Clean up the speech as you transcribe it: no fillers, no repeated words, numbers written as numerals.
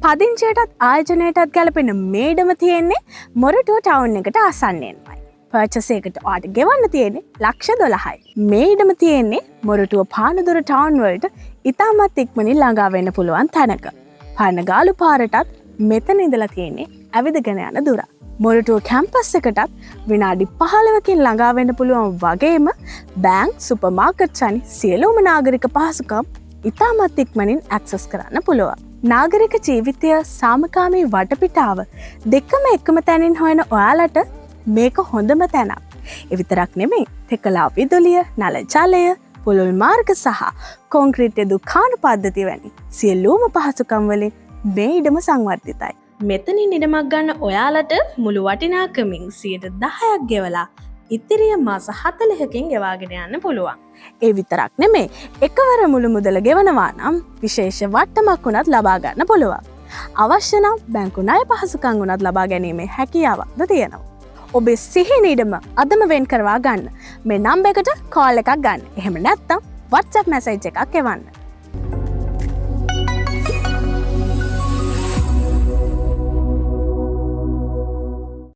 පදිංචයටත් ආයෝජනයටත් ගැලපෙන මේඩම තියෙන්නේ මොරටුව ටවුන් එකට ආසන්නයෙන්මයි. පර්චසයකට වාට ගෙවන්න තියෙන්නේ ලක්ෂ 12යි. මේඩම තියෙන්නේ මොරටුව පානදුර ටවුන් වලට ඉතාමත් ඉක්මනින් ළඟා වෙන්න පුළුවන් තැනක. පනගාලු පාරටත් මෙතන ඉඳලා තියෙන්නේ ඇවිදගෙන යන දුර. මොරටුව කැම්පස් එකටත් විනාඩි 15කින් ළඟා වෙන්න පුළුවන් වගේම බැංක්, සුපර් මාකට් වැනි සියලුම නාගරික පහසුකම් ඉතාමත් ඉක්මනින් ඇක්සස් කරන්න පුළුවන්. නාගරික ජීවිතය සාමකාමී වටපිටාව දෙකම එකම තැනින් හොයන ඔයාලට මේක හොඳම තැනක්. එවිතරක් නෙමෙයි, තෙකලා විදුලිය, නල ජලය, පුළුල් මාර්ග සහ කොන්ක්‍රීට් දුකාන පද්ධති වැනි සියලුම පහසුකම් වලින් මේ ඉඩම සංවර්ධිතයි. මෙතනින් ඉඩමක් ගන්න ඔයාලට මුළු වටිනාකමින් 10% ගෙවලා ඉතිරිය මාස 40කින් ගෙවාගෙන යන්න පුළුවන්. ඒ විතරක් නෙමේ, එකවර මුළු මුදල ගෙවනවා නම් විශේෂ වට්ටමක් උනත් ලබා ගන්න පුළුවන්. අවශ්‍ය නම් බැංකු ණය පහසුකම් උනත් ලබා ගැනීමේ හැකියාවක්ද තියෙනවා. ඔබේ සිහින ඉඩම අදම වෙන් කරවා ගන්න. මේ නම්බර් එකට කෝල් එකක් ගන්න. එහෙම නැත්නම් WhatsApp මැසේජ් එකක් එවන්න.